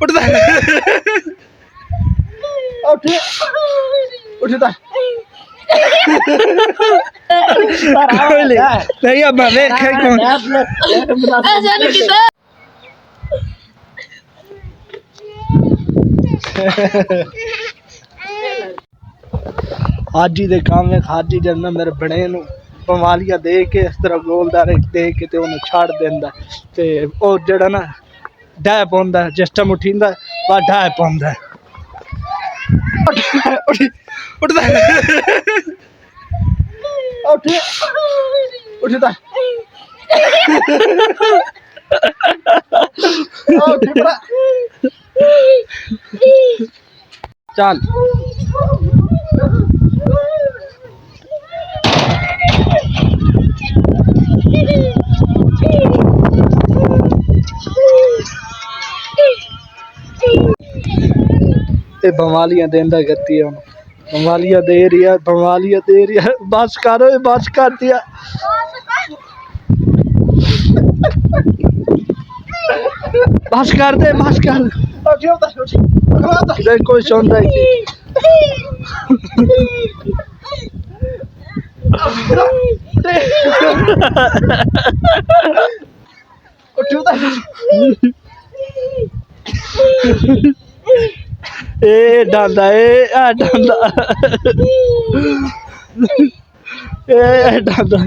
उठता उठता नहीं अब देखे कौन हाजी दे काम में हाजी जब मेरे बड़े बमालियां दे के इस तरह गोलदार दे के ते उन्हें छाड़ देंदा ते ओ जड़ा ना डै पौंदा जिस टाइम उठींदा वा डै पौंदा उठदा उठदा चल बमालियां देंदा गत्ती है बमालियां दे रही है बस कर दिया बस कर दे कोई सुनता ही ए डांदा ए डांदा